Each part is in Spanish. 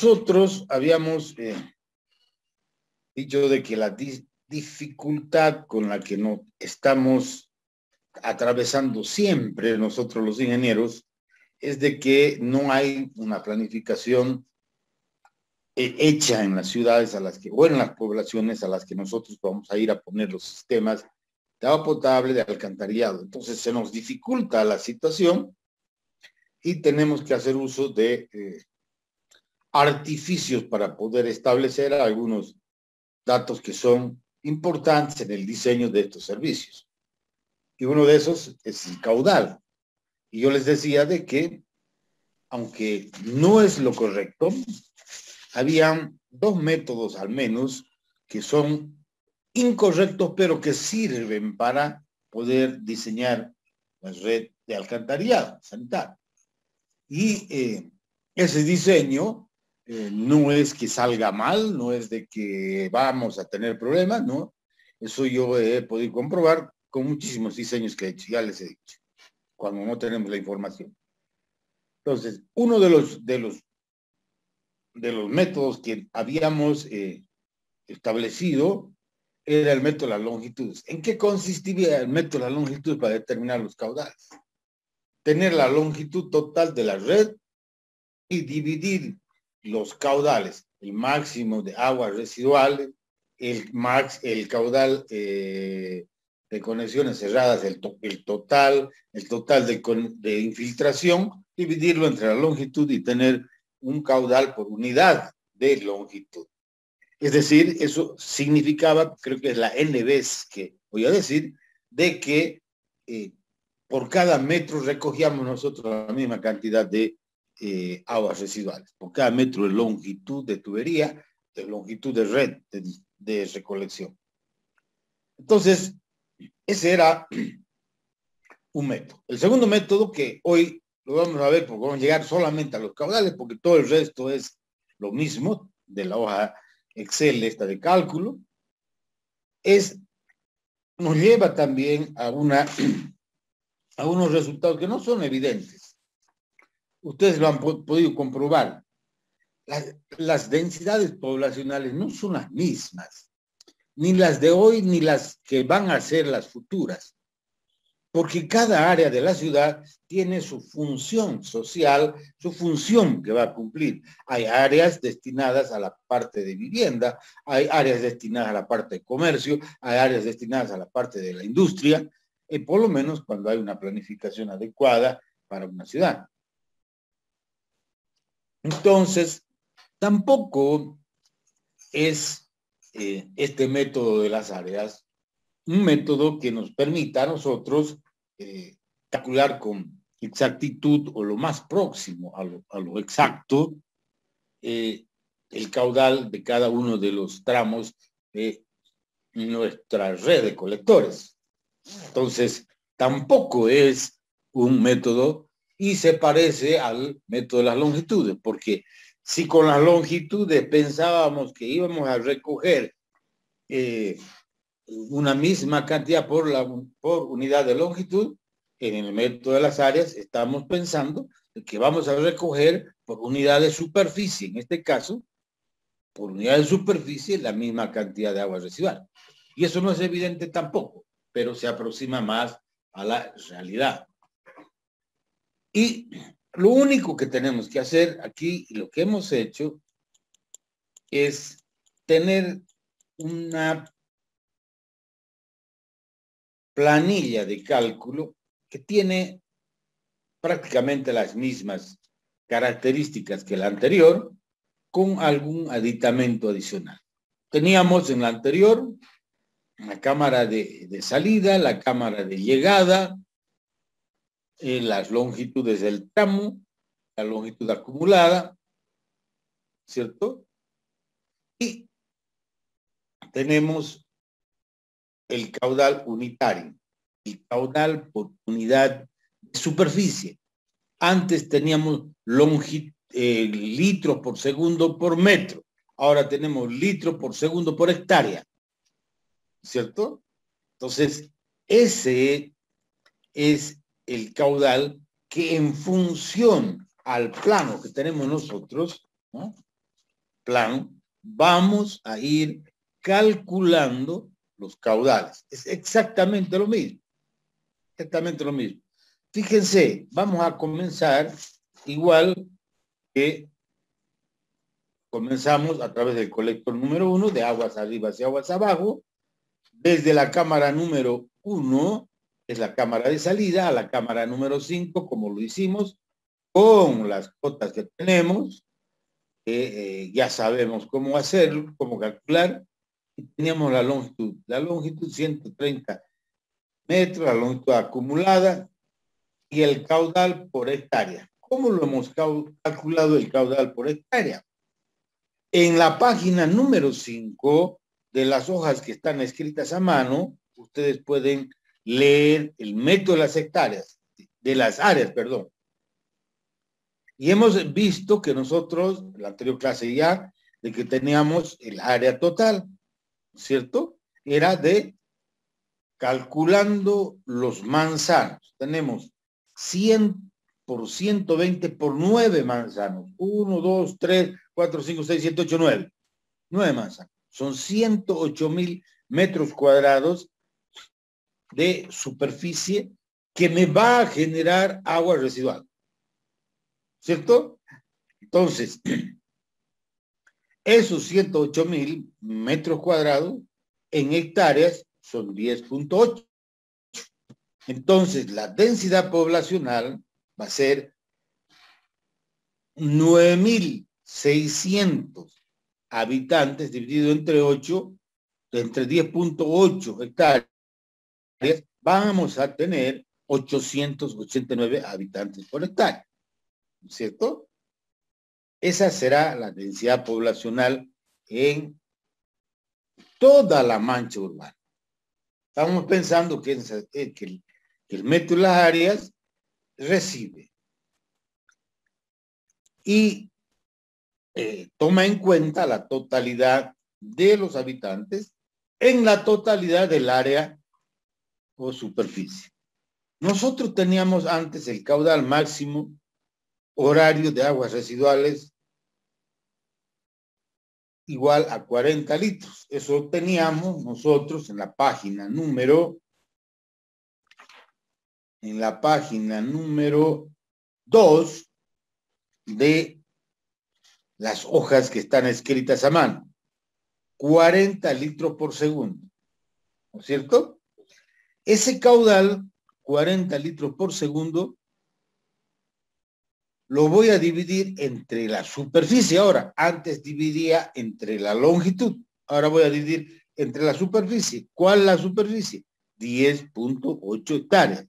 nosotros habíamos dicho de que la dificultad con la que nos estamos atravesando siempre nosotros los ingenieros es de que no hay una planificación hecha en las ciudades a las que, o en las poblaciones a las que nosotros vamos a ir a poner los sistemas de agua potable, de alcantarillado. Entonces se nos dificulta la situación y tenemos que hacer uso de artificios para poder establecer algunos datos que son importantes en el diseño de estos servicios. Y uno de esos es el caudal. Y yo les decía de que, aunque no es lo correcto, habían dos métodos al menos que son incorrectos, pero que sirven para poder diseñar la red de alcantarillado sanitario. Y ese diseño no es que salga mal, no es de que vamos a tener problemas, ¿no? Eso yo he podido comprobar con muchísimos diseños que he hecho, ya les he dicho, cuando no tenemos la información. Entonces, uno de los métodos que habíamos establecido era el método de las longitudes. ¿En qué consistía el método de las longitudes para determinar los caudales? Tener la longitud total de la red y dividir los caudales, el máximo de aguas residuales, el caudal de conexiones cerradas, el total de infiltración, dividirlo entre la longitud y tener un caudal por unidad de longitud. Es decir, eso significaba, creo que es la N vez que voy a decir, de que por cada metro recogíamos nosotros la misma cantidad de aguas residuales, por cada metro de longitud de tubería, de longitud de red de recolección. Entonces, ese era un método. El segundo método, que hoy lo vamos a ver porque vamos a llegar solamente a los caudales, porque todo el resto es lo mismo de la hoja Excel esta de cálculo, nos lleva también a unos resultados que no son evidentes. Ustedes lo han podido comprobar. Las densidades poblacionales no son las mismas, ni las de hoy, ni las que van a ser las futuras, porque cada área de la ciudad tiene su función social, su función que va a cumplir. Hay áreas destinadas a la parte de vivienda, hay áreas destinadas a la parte de comercio, hay áreas destinadas a la parte de la industria, por lo menos cuando hay una planificación adecuada para una ciudad. Entonces, tampoco es este método de las áreas un método que nos permita a nosotros calcular con exactitud o lo más próximo a lo exacto el caudal de cada uno de los tramos de nuestra red de colectores. Entonces, tampoco es un método y se parece al método de las longitudes, porque si con las longitudes pensábamos que íbamos a recoger una misma cantidad por unidad de longitud, en el método de las áreas estamos pensando que vamos a recoger por unidad de superficie, en este caso, por unidad de superficie, la misma cantidad de agua residual. Y eso no es evidente tampoco, pero se aproxima más a la realidad. Y lo único que tenemos que hacer aquí, y lo que hemos hecho, es tener una planilla de cálculo que tiene prácticamente las mismas características que la anterior, con algún aditamento adicional. Teníamos en la anterior la cámara de salida, la cámara de llegada, las longitudes del tramo, la longitud acumulada, ¿cierto? Y tenemos el caudal unitario, el caudal por unidad de superficie. Antes teníamos litros por segundo por metro, ahora tenemos litros por segundo por hectárea, ¿cierto? Entonces, ese es el caudal que en función al plano que tenemos nosotros, ¿no?, plano, vamos a ir calculando los caudales. Es exactamente lo mismo. Exactamente lo mismo. Fíjense, vamos a comenzar igual que comenzamos a través del colector número 1, de aguas arriba hacia aguas abajo, desde la cámara número 1, es la cámara de salida, a la cámara número 5, como lo hicimos, con las cotas que tenemos, ya sabemos cómo hacerlo, cómo calcular, y teníamos la longitud 130 metros, la longitud acumulada, y el caudal por hectárea. ¿Cómo lo hemos calculado el caudal por hectárea? En la página número 5 de las hojas que están escritas a mano, ustedes pueden leer el método de las hectáreas, de las áreas, perdón. Y hemos visto que nosotros, en la anterior clase ya, de que teníamos el área total, ¿cierto? Era de calculando los manzanos. Tenemos 100 por 120 por 9 manzanos. 1, 2, 3, 4, 5, 6, 7, 8, 9. 9 manzanos. Son 108,000 metros cuadrados de superficie que me va a generar agua residual. ¿Cierto? Entonces, esos 108,000 metros cuadrados en hectáreas son 10.8. Entonces, la densidad poblacional va a ser 9,600 habitantes dividido entre 8, entre 10.8 hectáreas, vamos a tener 889 habitantes por hectárea, ¿cierto? Esa será la densidad poblacional en toda la mancha urbana. Estamos pensando que el metro de las áreas recibe y toma en cuenta la totalidad de los habitantes en la totalidad del área o superficie. Nosotros teníamos antes el caudal máximo horario de aguas residuales igual a 40 litros. Eso teníamos nosotros en la página número 2 de las hojas que están escritas a mano. 40 litros por segundo. ¿No es cierto? Ese caudal, 40 litros por segundo, lo voy a dividir entre la superficie. Ahora, antes dividía entre la longitud. Ahora voy a dividir entre la superficie. ¿Cuál es la superficie? 10.8 hectáreas.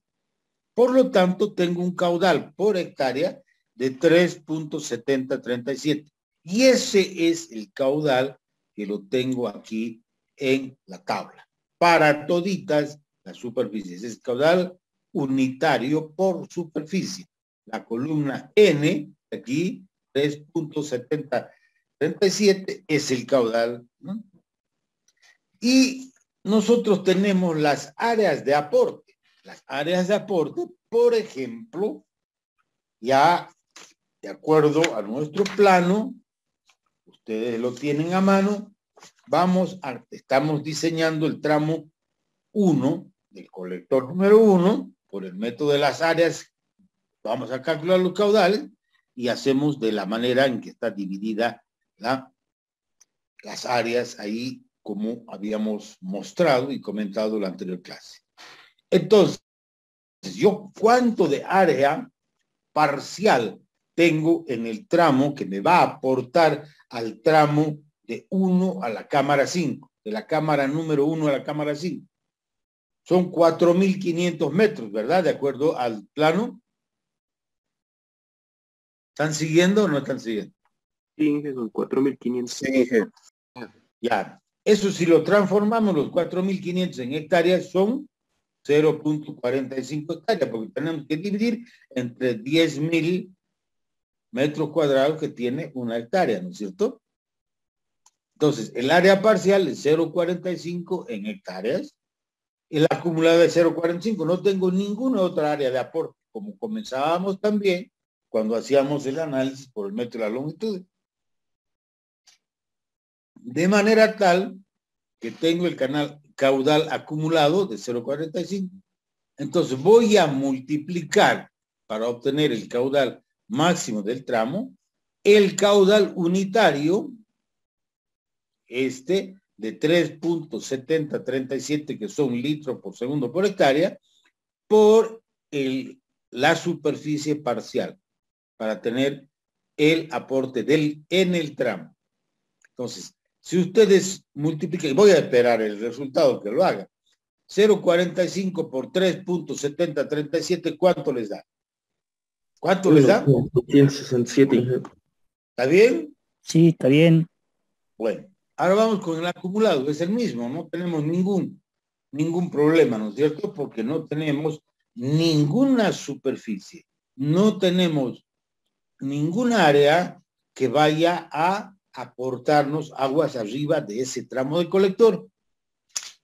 Por lo tanto, tengo un caudal por hectárea de 3.7037. Y ese es el caudal que lo tengo aquí en la tabla. Para toditas las superficies. Es caudal unitario por superficie. La columna N, aquí, 3.7037, es el caudal, ¿no? Y nosotros tenemos las áreas de aporte. Las áreas de aporte, por ejemplo, ya de acuerdo a nuestro plano, ustedes lo tienen a mano, estamos diseñando el tramo 1 del colector número 1 por el método de las áreas. Vamos a calcular los caudales y hacemos de la manera en que está dividida las áreas ahí, como habíamos mostrado y comentado en la anterior clase. Entonces, yo cuánto de área parcial tengo en el tramo que me va a aportar al tramo de 1 a la cámara 5, de la cámara número 1 a la cámara 5. Son 4.500 metros, ¿verdad? De acuerdo al plano. ¿Están siguiendo o no están siguiendo? Sí, son 4.500. Sí. Ya. Eso si lo transformamos, los 4.500 en hectáreas son 0.45 hectáreas, porque tenemos que dividir entre 10.000 metros cuadrados que tiene una hectárea, ¿no es cierto? Entonces, el área parcial es 0.45 en hectáreas, y la acumulada es 0.45. No tengo ninguna otra área de aporte, como comenzábamos también cuando hacíamos el análisis por el metro de la longitud. De manera tal que tengo el caudal acumulado de 0,45. Entonces voy a multiplicar para obtener el caudal máximo del tramo, el caudal unitario, de 3.7037, que son litros por segundo por hectárea, por la superficie parcial, para tener el aporte en el tramo. Entonces, si ustedes multiplican, voy a esperar el resultado que lo haga, 0,45 por 3.7037, ¿cuánto les da? ¿Cuánto les da? 167. ¿Está bien? Sí, está bien. Bueno, ahora vamos con el acumulado, es el mismo, no tenemos ningún problema, ¿no es cierto? Porque no tenemos ninguna superficie, no tenemos ninguna área que vaya a aportarnos aguas arriba de ese tramo de colector.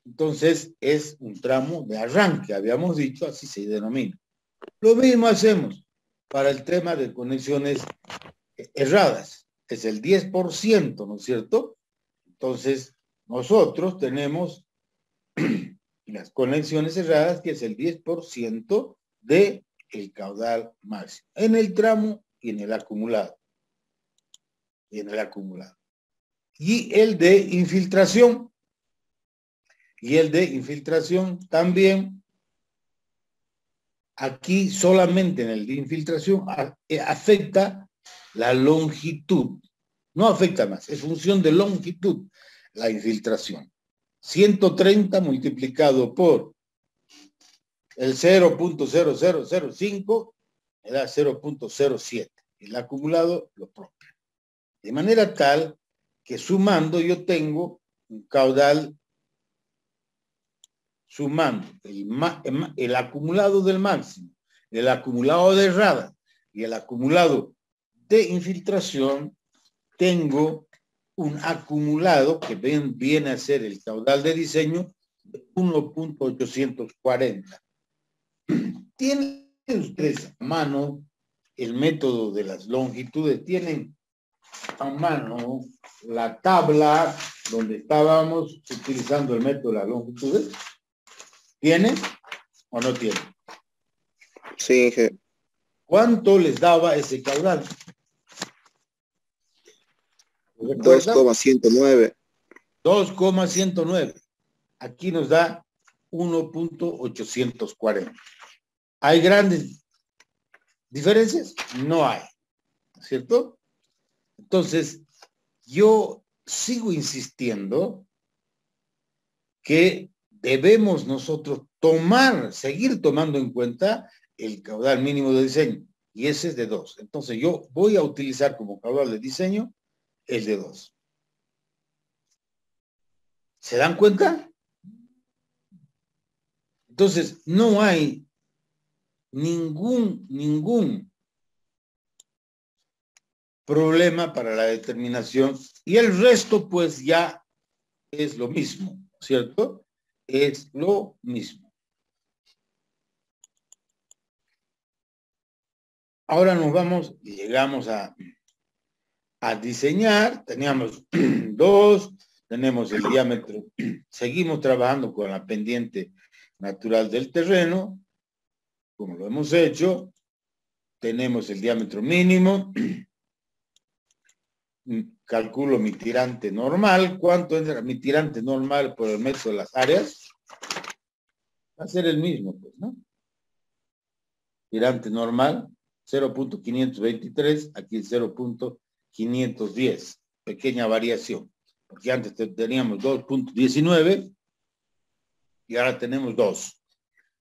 Entonces es un tramo de arranque, habíamos dicho, así se denomina. Lo mismo hacemos para el tema de conexiones erradas, es el 10%, ¿no es cierto? Entonces nosotros tenemos las conexiones erradas, que es el 10% del caudal máximo, en el tramo y en el acumulado. Y el de infiltración. Y el de infiltración también, aquí solamente en el de infiltración afecta la longitud. No afecta más, es función de longitud la infiltración. 130 multiplicado por el 0.0005 me da 0.07. El acumulado lo propio. De manera tal que sumando yo tengo un caudal, sumando el acumulado del máximo, el acumulado de errada y el acumulado de infiltración, tengo un acumulado que viene a ser el caudal de diseño de 1.840. ¿Tienen ustedes a mano el método de las longitudes? ¿Tienen a mano la tabla donde estábamos utilizando el método de las longitudes? ¿Tienen o no tienen? Sí, Inge. ¿Cuánto les daba ese caudal? 2,109. 2,109. Aquí nos da 1.840. ¿Hay grandes diferencias? No hay, ¿cierto? Entonces, yo sigo insistiendo que debemos nosotros seguir tomando en cuenta el caudal mínimo de diseño, y ese es de 2. Entonces, yo voy a utilizar como caudal de diseño el de 2. ¿Se dan cuenta? Entonces, no hay ningún problema para la determinación, y el resto pues ya es lo mismo, ¿cierto? Es lo mismo. Ahora nos vamos y llegamos a diseñar. Teníamos 2, tenemos el diámetro, seguimos trabajando con la pendiente natural del terreno, como lo hemos hecho. Tenemos el diámetro mínimo, calculo mi tirante normal. ¿Cuánto entra mi tirante normal por el método de las áreas? Va a ser el mismo, pues, ¿no? Tirante normal, 0.523, aquí 0.510. Pequeña variación, porque antes teníamos 2.19 y ahora tenemos 2.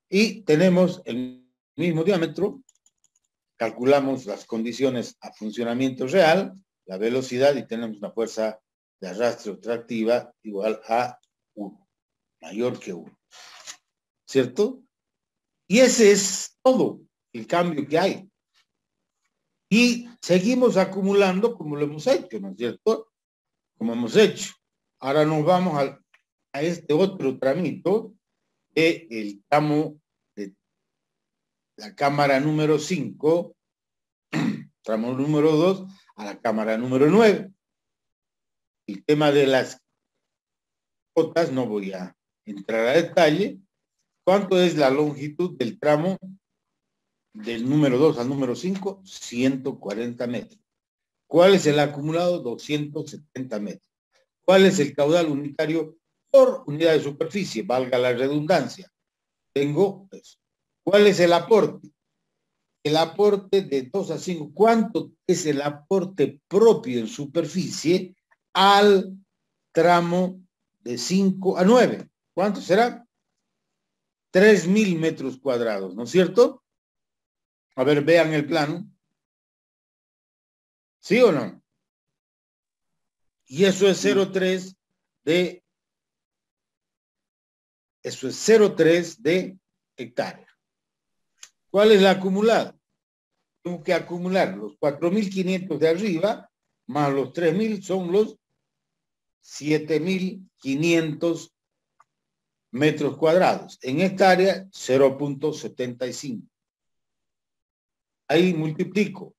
Y tenemos el mismo diámetro, calculamos las condiciones a funcionamiento real, la velocidad, y tenemos una fuerza de arrastre tractiva igual a 1, mayor que 1. ¿Cierto? Y ese es todo el cambio que hay. Y seguimos acumulando como lo hemos hecho, ¿no es cierto? Como hemos hecho. Ahora nos vamos a este otro tramito, el tramo de la cámara número 5, tramo número 2, a la cámara número 9. El tema de las cotas no voy a entrar a detalle. ¿Cuánto es la longitud del tramo del número 2 al número 5? 140 metros. ¿Cuál es el acumulado? 270 metros. ¿Cuál es el caudal unitario por unidad de superficie? Valga la redundancia. Tengo eso. ¿Cuál es el aporte? El aporte de 2 a 5. ¿Cuánto es el aporte propio en superficie al tramo de 5 a 9? ¿Cuánto será? 3.000 metros cuadrados, ¿no es cierto? A ver, vean el plano. ¿Sí o no? Y eso es 0,3 de... Eso es 0,3 de hectárea. ¿Cuál es la acumulada? Tengo que acumular los 4.500 de arriba más los 3.000 son los 7.500 metros cuadrados. En hectárea, 0,75. Ahí multiplico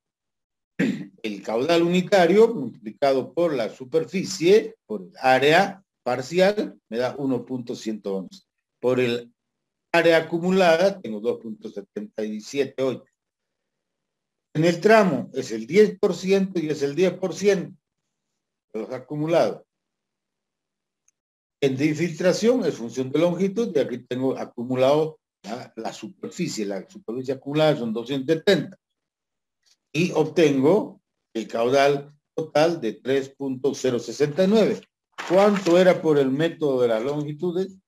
el caudal unitario multiplicado por la superficie, por el área parcial, me da 1,111. Por el área acumulada, tengo 2,778. En el tramo es el 10% y es el 10% de los acumulados. En de infiltración es función de longitud y aquí tengo acumulado la superficie acumulada son 270. Y obtengo el caudal total de 3,069. ¿Cuánto era por el método de las longitudes?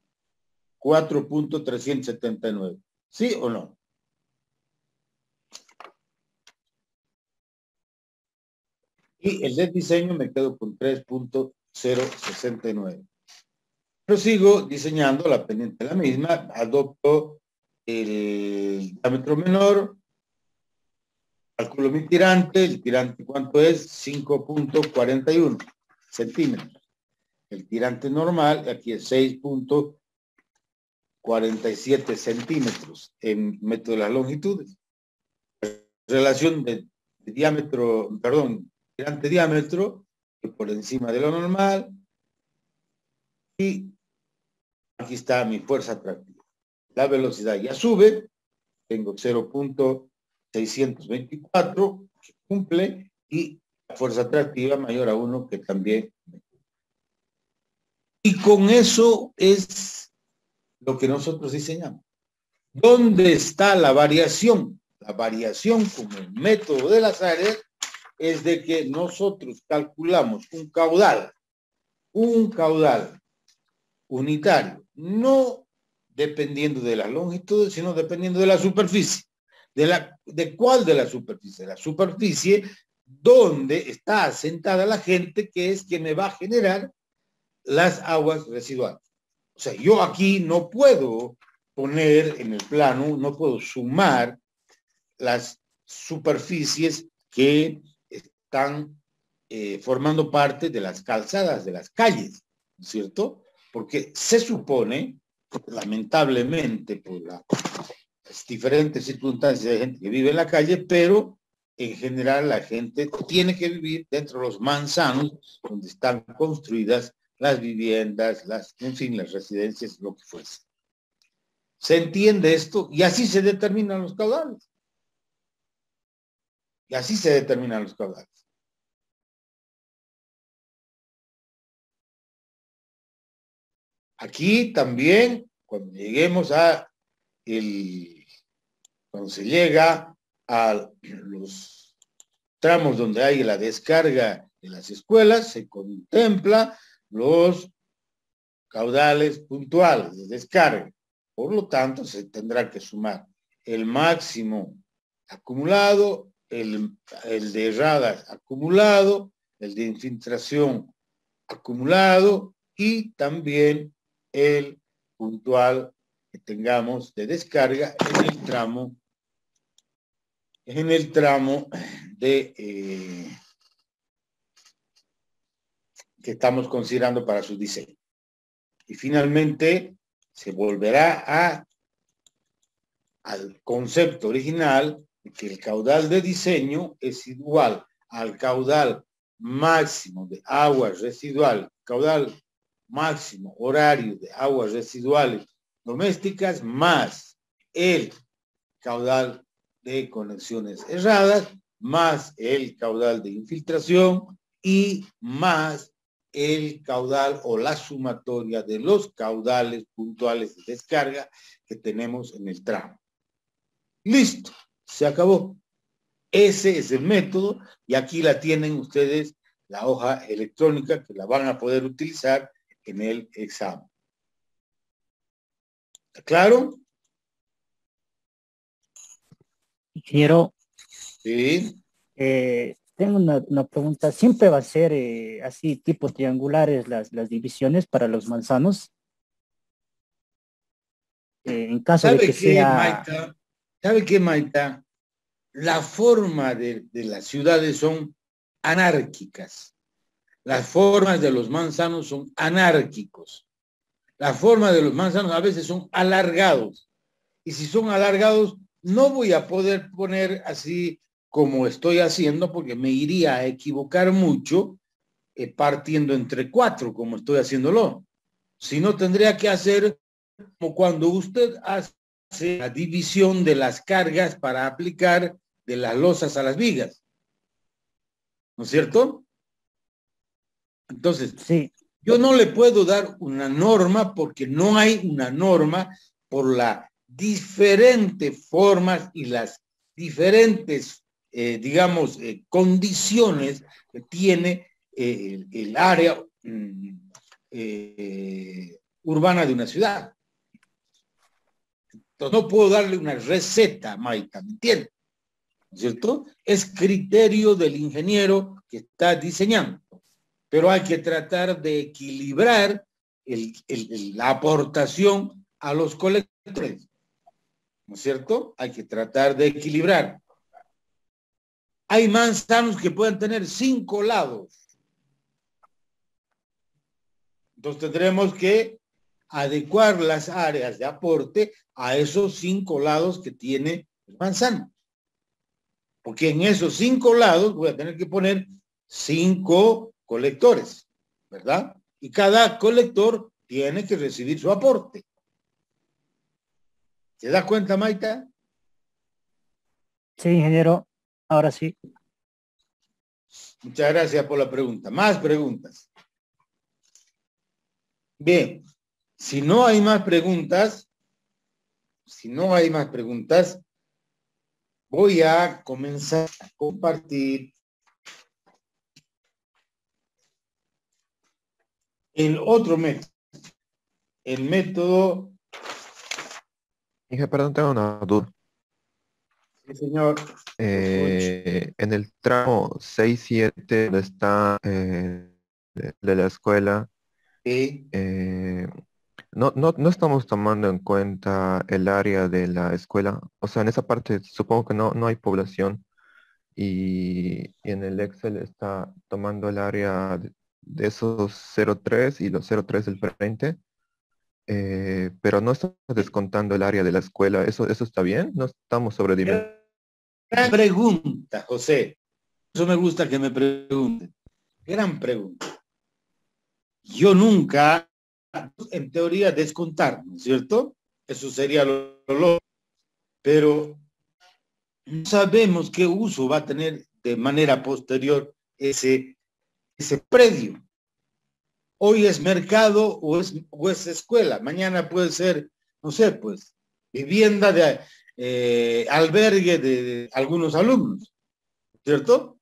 4,379. ¿Sí o no? Y el de diseño me quedo con 3,069. Prosigo diseñando la pendiente de la misma, adopto el diámetro menor, calculo mi tirante, el tirante ¿cuánto es? 5,41 centímetros. El tirante normal, aquí es 6,47 centímetros en método de las longitudes. Relación de diámetro, perdón, tirante diámetro, por encima de lo normal, y aquí está mi fuerza atractiva. La velocidad ya sube, tengo 0,624 que cumple y la fuerza atractiva mayor a 1 que también. Y con eso es lo que nosotros diseñamos. ¿Dónde está la variación? La variación como el método de las áreas es de que nosotros calculamos un caudal unitario, no dependiendo de las longitudes, sino dependiendo de la superficie. ¿De cuál de la superficie? La superficie donde está asentada la gente, que es que me va a generar las aguas residuales. O sea, yo aquí no puedo poner en el plano, no puedo sumar las superficies que están formando parte de las calzadas, de las calles, ¿no es cierto? Porque se supone, lamentablemente, por las diferentes circunstancias de gente que vive en la calle, pero en general la gente tiene que vivir dentro de los manzanos donde están construidas las viviendas, en fin, las residencias, lo que fuese. ¿Se entiende esto? Y así se determinan los caudales. Y así se determinan los caudales. Aquí también, cuando lleguemos cuando se llega a los tramos donde hay la descarga de las escuelas, se contempla los caudales puntuales de descarga. Por lo tanto, se tendrá que sumar el máximo acumulado, el de erradas acumulado, el de infiltración acumulado y también el puntual que tengamos de descarga en el tramo de que estamos considerando para su diseño. Y finalmente se volverá al concepto original de que el caudal de diseño es igual al caudal máximo de aguas residuales, caudal máximo horario de aguas residuales domésticas, más el caudal de conexiones erradas, más el caudal de infiltración y más el caudal o la sumatoria de los caudales puntuales de descarga que tenemos en el tramo. Listo, se acabó. Ese es el método y aquí la tienen ustedes, la hoja electrónica que la van a poder utilizar en el examen. ¿Está claro? Ingeniero, Sí. tengo una pregunta. ¿Siempre va a ser así, tipo triangulares las divisiones para los manzanos? En caso de que sea... Maita? ¿Sabe qué, Maita? La forma de las ciudades son anárquicas. Las formas de los manzanos son anárquicos. La forma de los manzanos a veces son alargados. Y si son alargados, no voy a poder poner así como estoy haciendo porque me iría a equivocar mucho partiendo entre 4, como estoy haciéndolo. Si no, tendría que hacer como cuando usted hace la división de las cargas para aplicar de las losas a las vigas. ¿No es cierto? Entonces, Sí. Yo no le puedo dar una norma porque no hay una norma por las diferentes formas y las diferentes, condiciones que tiene el área urbana de una ciudad. Entonces, no puedo darle una receta, Maika, ¿me entiendes? ¿No es cierto? Es criterio del ingeniero que está diseñando. Pero hay que tratar de equilibrar la aportación a los colectores, ¿no es cierto? Hay que tratar de equilibrar. Hay manzanos que pueden tener 5 lados. Entonces tendremos que adecuar las áreas de aporte a esos 5 lados que tiene el manzano. Porque en esos 5 lados voy a tener que poner 5 colectores, ¿verdad? Y cada colector tiene que recibir su aporte. ¿Se da cuenta, Maita? Sí, ingeniero. Ahora sí. Muchas gracias por la pregunta. Más preguntas. Bien, si no hay más preguntas, voy a comenzar a compartir el otro método. El método... Dije, perdón, tengo una duda. Sí, señor. En el tramo 6-7, donde está de la escuela, Sí. no estamos tomando en cuenta el área de la escuela. O sea, en esa parte supongo que no hay población. Y en el Excel está tomando el área de esos 0,3 y los 0,3 del frente. Pero no estamos descontando el área de la escuela. ¿Eso está bien? ¿No estamos sobredimensionando? Gran pregunta, José. Eso me gusta que me pregunten. Gran pregunta. Yo nunca, en teoría, descontar, ¿no es cierto? Eso sería lo lógico. Pero no sabemos qué uso va a tener de manera posterior ese predio. Hoy es mercado o es escuela. Mañana puede ser, no sé, pues, vivienda de albergue de algunos alumnos, ¿cierto?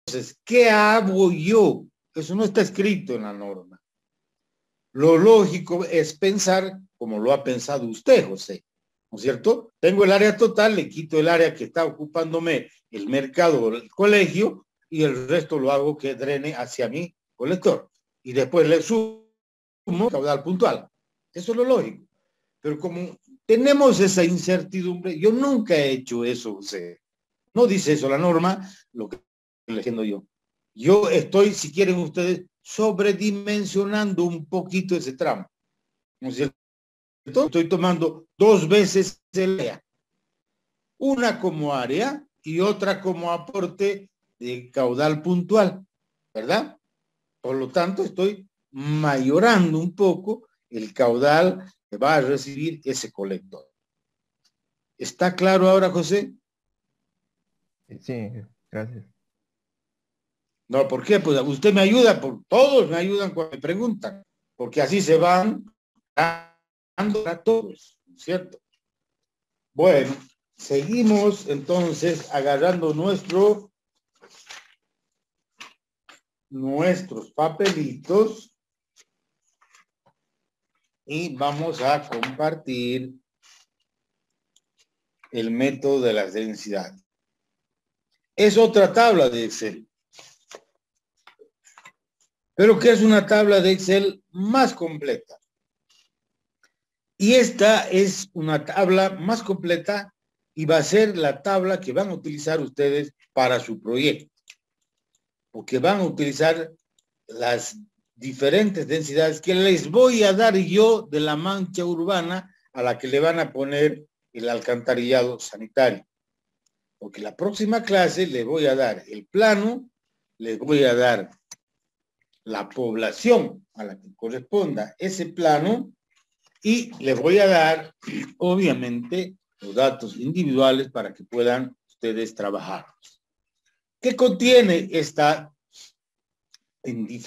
Entonces, ¿qué hago yo? Eso no está escrito en la norma. Lo lógico es pensar como lo ha pensado usted, José, ¿no es cierto? Tengo el área total, le quito el área que está ocupándome el mercado o el colegio y el resto lo hago que drene hacia mi colector. Y después le sumo caudal puntual. Eso es lo lógico. Pero como tenemos esa incertidumbre, yo nunca he hecho eso, José. No dice eso la norma, lo que estoy leyendo yo. Yo estoy, si quieren ustedes, sobredimensionando un poquito ese tramo. ¿No es cierto? Estoy tomando 2 veces el área. Una como área y otra como aporte de caudal puntual. ¿verdad? Por lo tanto, estoy mayorando un poco el caudal que va a recibir ese colector. ¿Está claro ahora, José? Sí, gracias. No, ¿por qué? Pues usted me ayuda, todos me ayudan cuando me preguntan, porque así se van dando a todos, ¿cierto? Bueno, seguimos entonces agarrando nuestros papelitos y vamos a compartir el método de las densidades. Es otra tabla de Excel, pero que es una tabla de Excel más completa. Y esta es una tabla más completa y va a ser la tabla que van a utilizar ustedes para su proyecto, porque van a utilizar las diferentes densidades que les voy a dar yo de la mancha urbana a la que le van a poner el alcantarillado sanitario. Porque la próxima clase les voy a dar el plano, les voy a dar la población a la que corresponda ese plano y les voy a dar, obviamente, los datos individuales para que puedan ustedes trabajar. ¿Qué contiene esta?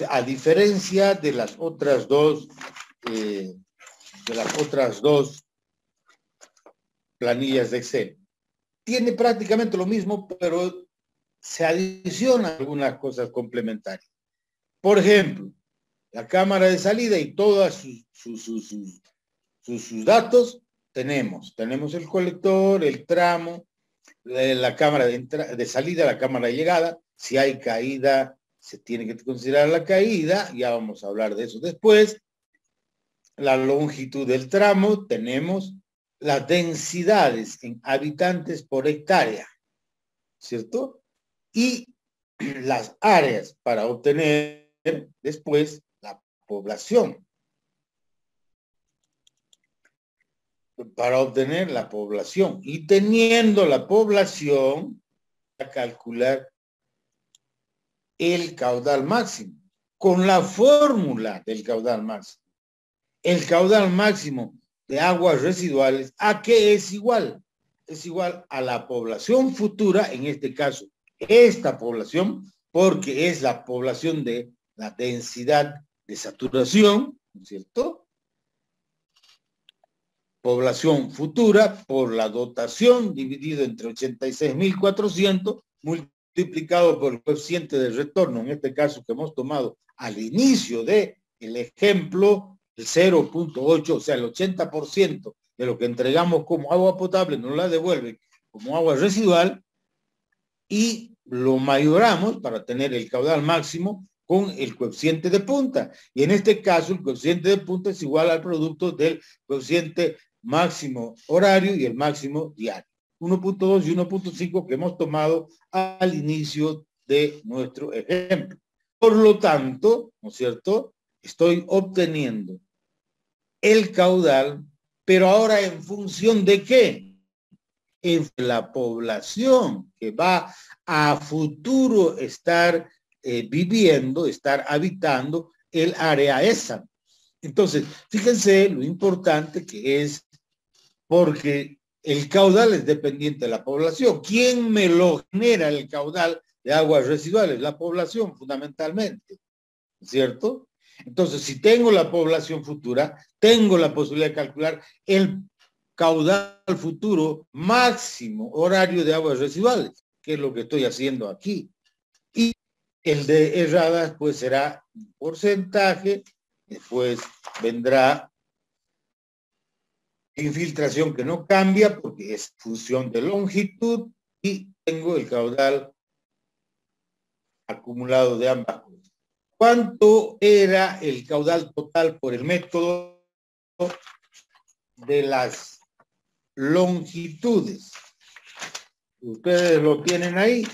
A diferencia de las otras dos planillas de Excel. Tiene prácticamente lo mismo, pero se adicionan algunas cosas complementarias. Por ejemplo, la cámara de salida y todos sus datos tenemos. Tenemos el colector, el tramo, la cámara de salida, la cámara de llegada. Si hay caída, se tiene que considerar la caída, ya vamos a hablar de eso después. La longitud del tramo, tenemos las densidades en habitantes por hectárea, ¿cierto? Y las áreas para obtener después la población. Para obtener la población. Y teniendo la población, a calcular el caudal máximo, con la fórmula del caudal máximo. El caudal máximo de aguas residuales, ¿a qué es igual? Es igual a la población futura, en este caso, esta población, porque es la población de la densidad de saturación, ¿no es cierto? Población futura por la dotación dividido entre 86.400 multiplicado por el coeficiente de retorno, en este caso que hemos tomado al inicio del ejemplo, el 0.8, o sea, el 80% de lo que entregamos como agua potable nos la devuelven como agua residual y lo mayoramos para tener el caudal máximo con el coeficiente de punta. Y en este caso, el coeficiente de punta es igual al producto del coeficiente máximo horario y el máximo diario. 1.2 y 1.5 que hemos tomado al inicio de nuestro ejemplo. Por lo tanto, ¿no es cierto? Estoy obteniendo el caudal, pero ahora en función de ¿qué? En la población que va a futuro estar viviendo, estar habitando el área esa. Entonces, fíjense lo importante que es, porque el caudal es dependiente de la población. ¿Quién me lo genera el caudal de aguas residuales? La población, fundamentalmente, ¿cierto? Entonces, si tengo la población futura, tengo la posibilidad de calcular el caudal futuro máximo horario de aguas residuales, que es lo que estoy haciendo aquí. Y el de erradas, pues será un porcentaje, después vendrá infiltración que no cambia porque es función de longitud y tengo el caudal acumulado de ambas cosas. ¿Cuánto era el caudal total por el método de las longitudes? Ustedes lo tienen ahí.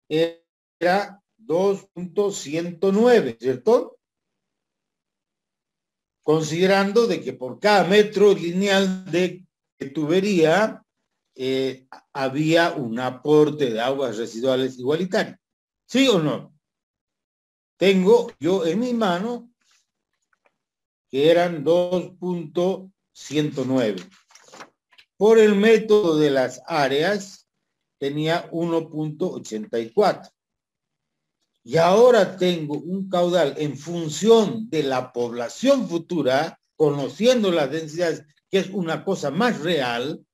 Era 2.109, ¿cierto? Considerando de que por cada metro lineal de tubería había un aporte de aguas residuales igualitario. ¿Sí o no? tengo yo en mi mano que eran 2.109. Por el método de las áreas tenía 1.84. Y ahora tengo un caudal en función de la población futura, conociendo las densidades, que es una cosa más real,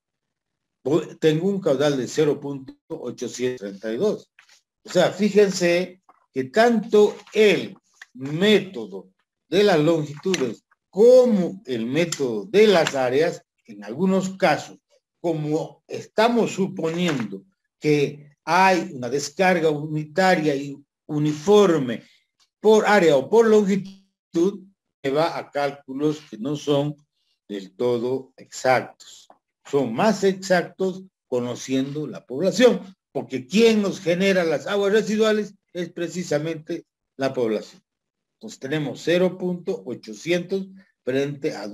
tengo un caudal de 0.832. O sea, fíjense que tanto el método de las longitudes como el método de las áreas, en algunos casos, como estamos suponiendo que hay una descarga unitaria y uniforme por área o por longitud, se va a cálculos que no son del todo exactos. Son más exactos conociendo la población, porque quien nos genera las aguas residuales es precisamente la población. Entonces tenemos 0.800 frente a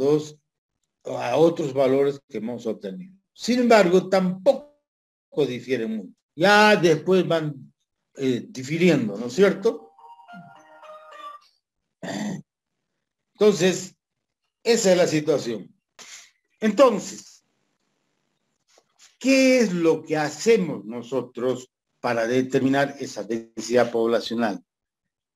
otros valores que hemos obtenido. Sin embargo, tampoco difieren mucho. Ya después van difiriendo, ¿no es cierto? Entonces, esa es la situación. Entonces, ¿qué es lo que hacemos nosotros para determinar esa densidad poblacional?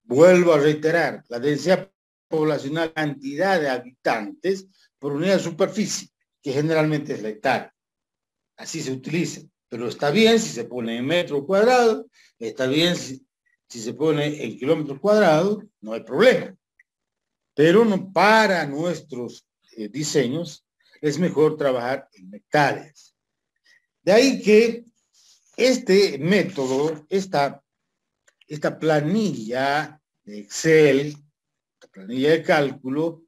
Vuelvo a reiterar, la densidad poblacional, cantidad de habitantes por unidad de superficie, que generalmente es la hectárea. Así se utiliza, pero está bien si se pone en metros cuadrados, está bien si se pone en kilómetros cuadrados, no hay problema. Pero no, para nuestros diseños es mejor trabajar en hectáreas. De ahí que este método, esta planilla de Excel, esta planilla de cálculo,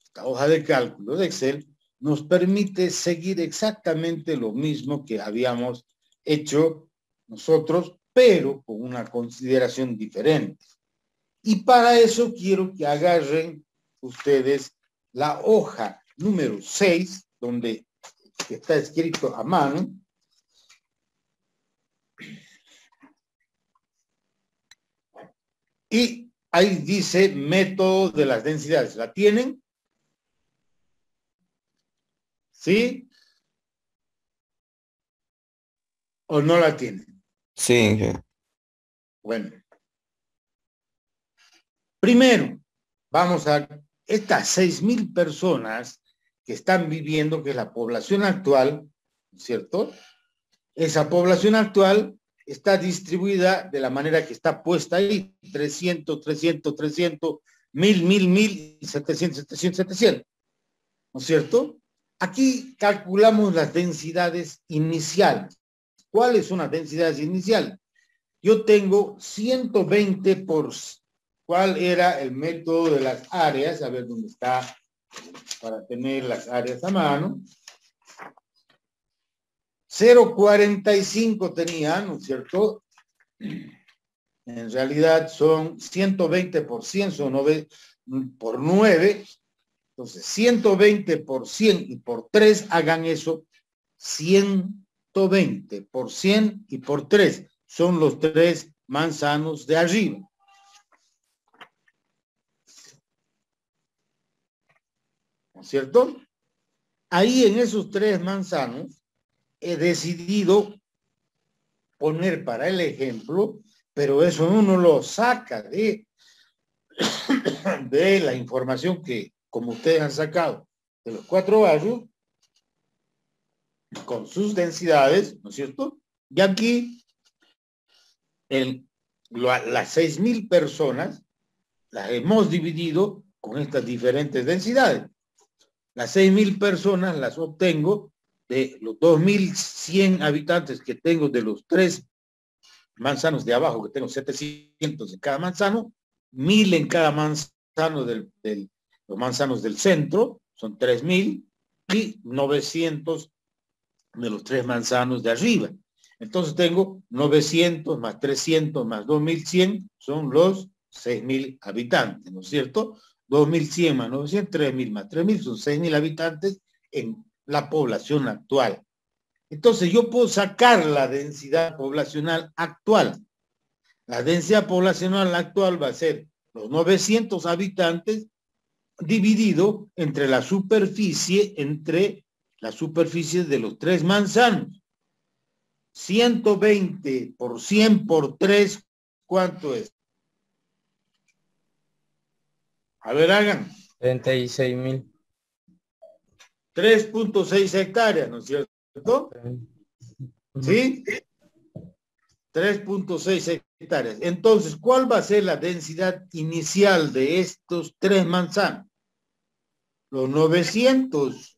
esta hoja de cálculo de Excel, nos permite seguir exactamente lo mismo que habíamos hecho nosotros, pero con una consideración diferente. Y para eso quiero que agarren ustedes la hoja número 6, donde está escrito a mano. Y ahí dice método de las densidades. ¿La tienen? ¿Sí? ¿O no la tienen? Sí. Bueno. Primero, vamos a estas 6,000 personas que están viviendo, que es la población actual, ¿cierto? Esa población actual está distribuida de la manera que está puesta ahí, 300, 300, 300, 1000, 1000, 1000, 700, 700, 700, ¿no es cierto? Aquí calculamos las densidades iniciales. ¿Cuáles son las densidades iniciales? Yo tengo 120 por... ¿Cuál era el método de las áreas? A ver dónde está, para tener las áreas a mano. 0,45 tenía, ¿no es cierto? En realidad son 120%, son 9 por 9. Entonces, 120 por 100 y por 3, hagan eso, 120 por 100 y por 3. Son los 3 manzanos de arriba. ¿No es cierto? Ahí en esos 3 manzanos he decidido poner para el ejemplo, pero eso uno lo saca de la información que, como ustedes han sacado, de los 4 barrios, con sus densidades, ¿no es cierto? Y aquí, las 6,000 personas las hemos dividido con estas diferentes densidades. Las 6,000 personas las obtengo de los 2,100 habitantes que tengo de los 3 manzanos de abajo, que tengo 700 en cada manzano, 1,000 en cada manzano los manzanos del centro, son 3,000, y 900 de los 3 manzanos de arriba. Entonces tengo 900 más 300 más 2,100, son los 6,000 habitantes, ¿no es cierto? 2,100 más 900, 3,000 más 3,000, son 6,000 habitantes en la población actual. Entonces yo puedo sacar la densidad poblacional actual. La densidad poblacional actual va a ser los 900 habitantes dividido entre la superficie de los 3 manzanos. 120 por 100 por 3, ¿cuánto es? A ver, hagan. 36.000. 3.6 hectáreas, ¿no es cierto? ¿Sí? 3.6 hectáreas. Entonces, ¿cuál va a ser la densidad inicial de estos 3 manzanos? Los 900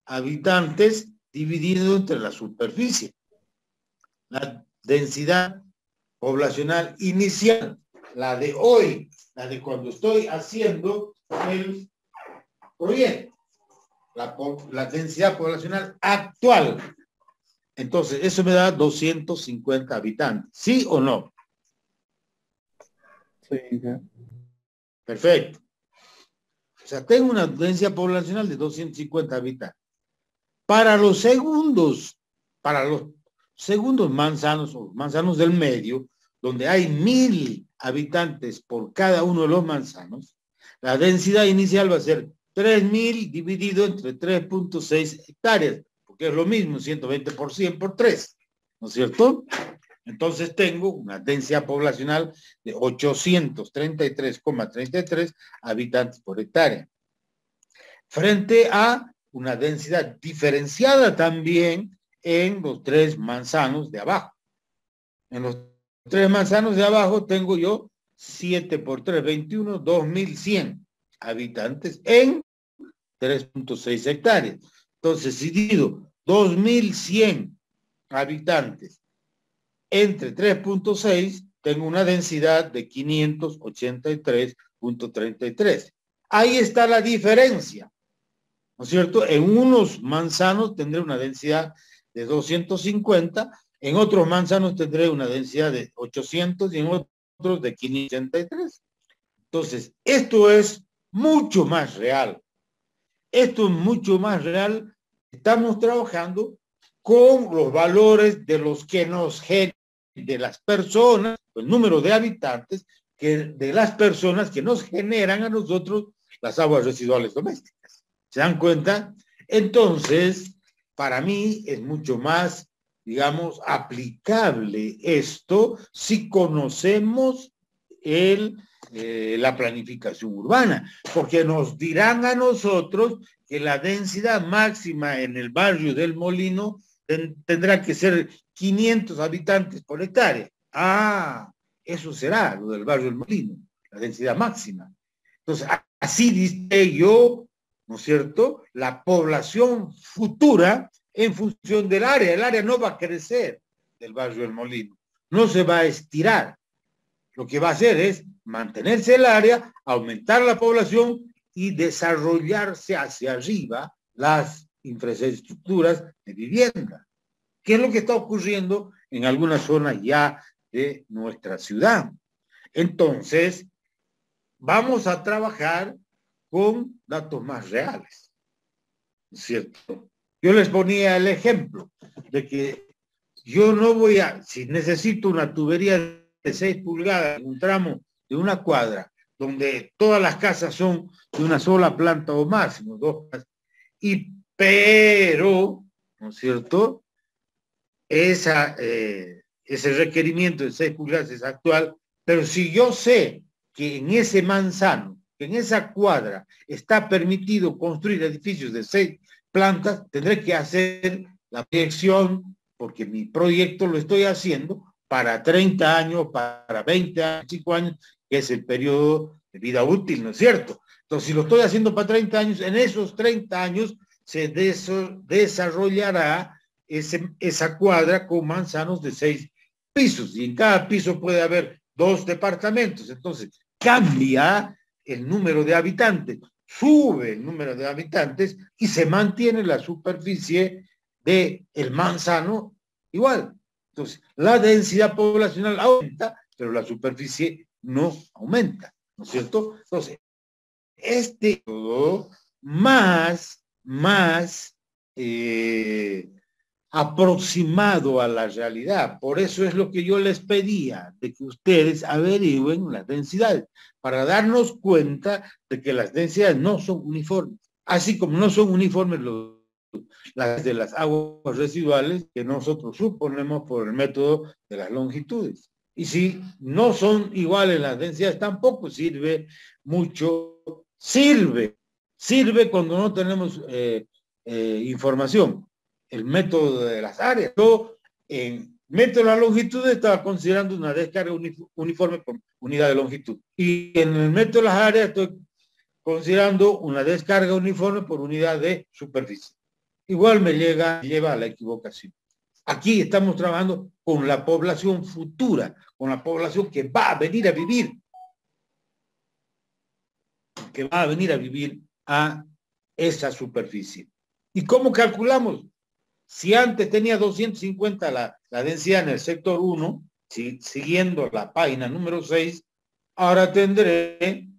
habitantes divididos entre la superficie. La densidad poblacional inicial, la de hoy, la de cuando estoy haciendo el proyecto, la densidad poblacional actual. Entonces, eso me da 250 habitantes. ¿Sí o no? Sí. Perfecto. O sea, tengo una densidad poblacional de 250 habitantes. Para los segundos manzanos o manzanos del medio, donde hay 1000 habitantes por cada uno de los manzanos, la densidad inicial va a ser 3000 dividido entre 3.6 hectáreas, porque es lo mismo, 120 por 100 por 3, ¿no es cierto? Entonces tengo una densidad poblacional de 833,33 habitantes por hectárea, frente a una densidad diferenciada también en los 3 manzanos de abajo. En los 3 manzanos de abajo tengo yo 7 por 3, 21, 2100 habitantes en 3.6 hectáreas. Entonces, si divido 2100 habitantes entre 3.6, tengo una densidad de 583.33. Ahí está la diferencia, ¿no es cierto? En unos manzanos tendré una densidad de 250, en otros manzanos tendré una densidad de 800 y en otros de 583. Entonces, esto es mucho más real. Esto es mucho más real. Estamos trabajando con los valores de los que nos generan, de las personas, el número de habitantes, de las personas que nos generan a nosotros las aguas residuales domésticas. ¿Se dan cuenta? Entonces, para mí es mucho más, digamos, aplicable esto si conocemos la planificación urbana, porque nos dirán a nosotros que la densidad máxima en el barrio del Molino tendrá que ser 500 habitantes por hectárea. Ah, eso será lo del barrio del Molino, la densidad máxima. Entonces, así dice yo, ¿no es cierto?, la población futura en función del área. El área no va a crecer del barrio del Molino, no se va a estirar. Lo que va a hacer es mantenerse el área, aumentar la población y desarrollarse hacia arriba las infraestructuras de vivienda. ¿Qué es lo que está ocurriendo en algunas zonas ya de nuestra ciudad? Entonces, vamos a trabajar con datos más reales, ¿cierto? Yo les ponía el ejemplo de que yo no voy a, si necesito una tubería de 6 pulgadas en un tramo de una cuadra, donde todas las casas son de una sola planta o máximo, 2 casas, pero, ¿no es cierto?, ese requerimiento de 6 pulgadas es actual, pero si yo sé que en ese manzano, que en esa cuadra está permitido construir edificios de 6 plantas, tendré que hacer la proyección, porque mi proyecto lo estoy haciendo para 30 años, para 20 años, 5 años, que es el periodo de vida útil, ¿no es cierto? Entonces, si lo estoy haciendo para 30 años, en esos 30 años se desarrollará esa cuadra con manzanos de 6 pisos, y en cada piso puede haber 2 departamentos. Entonces, cambia el número de habitantes, sube el número de habitantes y se mantiene la superficie del manzano igual. Entonces, la densidad poblacional aumenta, pero la superficie no aumenta, ¿no es cierto? Entonces, todo más aproximado a la realidad. Por eso es lo que yo les pedía, de que ustedes averigüen las densidades, para darnos cuenta de que las densidades no son uniformes, así como no son uniformes las de las aguas residuales que nosotros suponemos por el método de las longitudes. Y si no son iguales las densidades, tampoco sirve mucho. Sirve cuando no tenemos información. El método de las áreas. Yo, en método de la longitud, estaba considerando una descarga uniforme por unidad de longitud. Y en el método de las áreas estoy considerando una descarga uniforme por unidad de superficie. Igual me lleva a la equivocación. Aquí estamos trabajando con la población futura, con la población que va a venir a vivir, a esa superficie. ¿Y cómo calculamos? Si antes tenía 250 la densidad en el sector 1, siguiendo la página número 6, ahora tendré,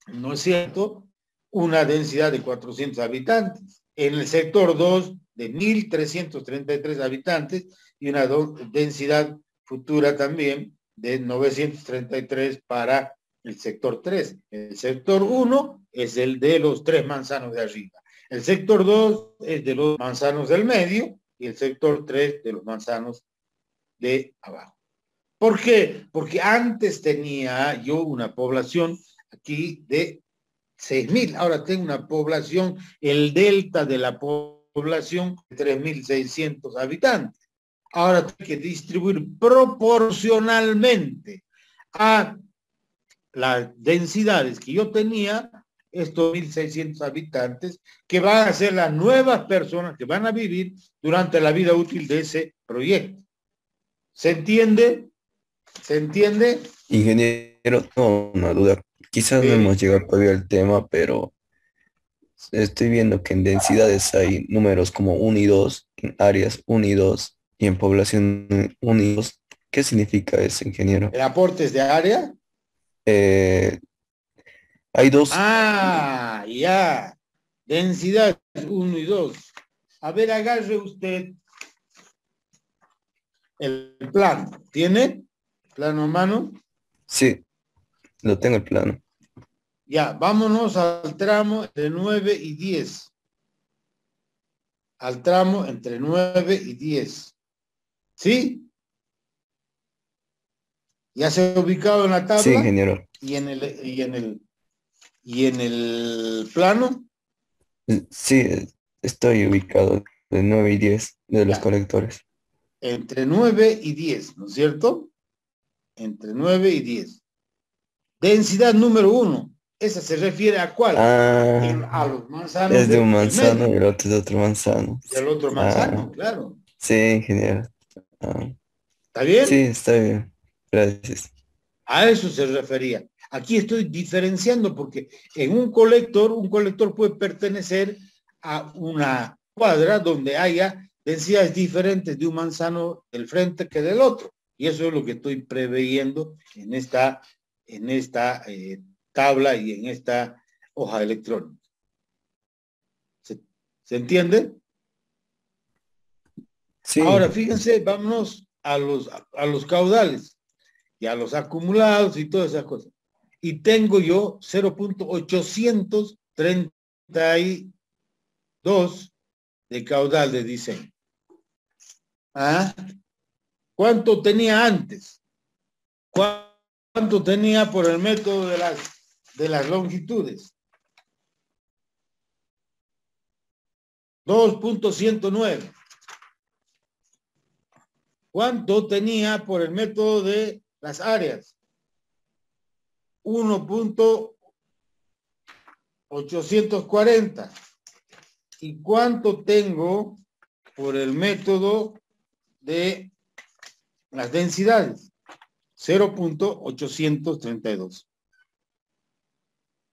¿no es cierto?, una densidad de 400 habitantes. En el sector 2, de 1.333 habitantes y una densidad futura también de 933 para el sector 3. El sector 1 es el de los 3 manzanos de arriba. El sector 2 es de los manzanos del medio y el sector 3 de los manzanos de abajo. ¿Por qué? Porque antes tenía yo una población aquí de 6.000. Ahora tengo una población, el delta de la población, 3.600 habitantes. Ahora tengo que distribuir proporcionalmente a las densidades que yo tenía, estos 1.600 habitantes, que van a ser las nuevas personas que van a vivir durante la vida útil de ese proyecto. ¿Se entiende? ¿Se entiende? Ingeniero, no, una duda. Quizás no hemos llegado todavía al tema, pero estoy viendo que en densidades hay números como 1 y 2, en áreas 1 y 2, y en población 1 y 2. ¿Qué significa eso, ingeniero? ¿El aportes de área? Hay dos. Ah, ya. Densidad 1 y 2. A ver, agarre usted el plano. ¿Tiene plano a mano? Sí, lo tengo el plano. Ya, vámonos al tramo entre 9 y 10. Al tramo entre 9 y 10. ¿Sí? ¿Ya se ha ubicado en la tabla? Sí, ingeniero. ¿Y en el plano? Sí, estoy ubicado de 9 y 10 de los Ya. colectores. Entre 9 y 10, ¿no es cierto? Entre 9 y 10. Densidad número 1. ¿Esa se refiere a cuál? A los manzanos es de un del manzano medio. y el otro es de otro manzano. Del otro manzano, claro. Sí, ingeniero. ¿Está bien? Sí, está bien. Gracias. A eso se refería. Aquí estoy diferenciando porque en un colector puede pertenecer a una cuadra donde haya densidades diferentes de un manzano del frente que del otro. Y eso es lo que estoy preveyendo en esta tabla y en esta hoja electrónica. ¿Se entiende? Sí. Ahora, fíjense, vámonos a los caudales y a los acumulados y todas esas cosas. Y tengo yo 0.832 de caudal de diseño. ¿Ah? ¿Cuánto tenía antes? ¿Cuánto tenía por el método de las longitudes? 2.109. ¿Cuánto tenía por el método de las áreas? 1.840. ¿Y cuánto tengo por el método de las densidades? 0.832.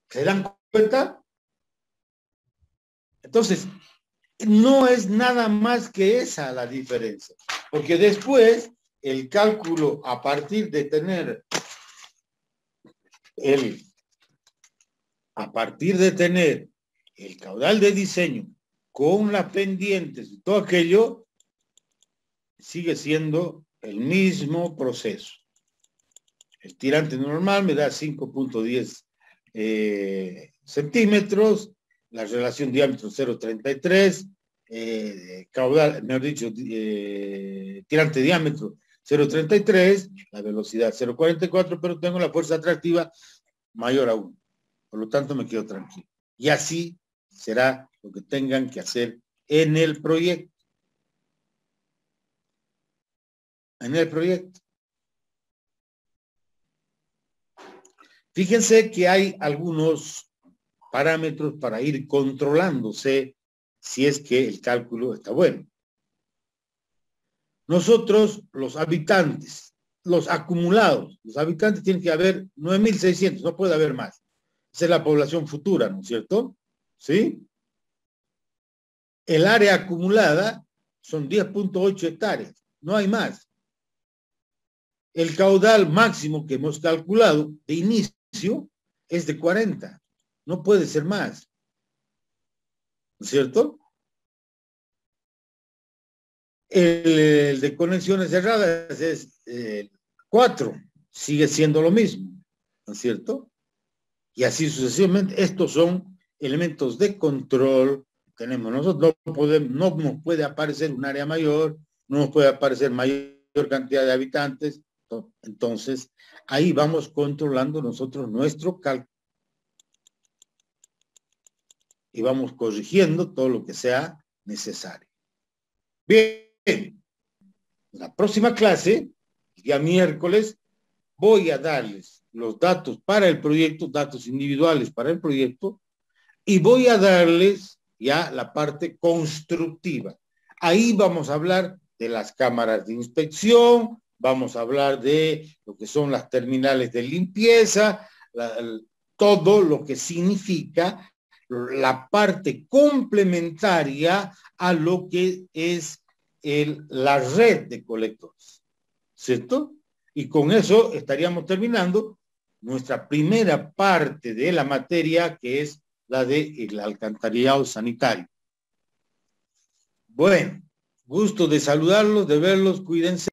¿Se dan cuenta? Entonces, no es nada más que esa la diferencia, porque después el cálculo a partir de tener el caudal de diseño con las pendientes y todo aquello, sigue siendo el mismo proceso. El tirante normal me da 5.10 centímetros, la relación diámetro 0.33, caudal, mejor dicho, tirante diámetro 0.33, la velocidad 0.44, pero tengo la fuerza atractiva mayor a 1. Por lo tanto, me quedo tranquilo. Y así será lo que tengan que hacer en el proyecto. En el proyecto. Fíjense que hay algunos parámetros para ir controlándose si es que el cálculo está bueno. Nosotros, los habitantes, los acumulados, los habitantes tienen que haber 9.600, no puede haber más. Esa es la población futura, ¿no es cierto? ¿Sí? El área acumulada son 10.8 hectáreas, no hay más. El caudal máximo que hemos calculado de inicio es de 40, no puede ser más, ¿no es cierto? El de conexiones cerradas es 4, sigue siendo lo mismo, ¿no es cierto? Y así sucesivamente. Estos son elementos de control que tenemos nosotros. No nos puede aparecer un área mayor, no nos puede aparecer mayor cantidad de habitantes. Entonces, ahí vamos controlando nosotros nuestro cálculo. Y vamos corrigiendo todo lo que sea necesario. Bien, en la próxima clase, el día miércoles, voy a darles los datos para el proyecto, datos individuales para el proyecto, y voy a darles ya la parte constructiva. Ahí vamos a hablar de las cámaras de inspección, vamos a hablar de lo que son las terminales de limpieza, todo lo que significa la parte complementaria a lo que es la red de colectores, ¿cierto? Y con eso estaríamos terminando nuestra primera parte de la materia, que es la del alcantarillado sanitario. Bueno, gusto de saludarlos, de verlos, cuídense.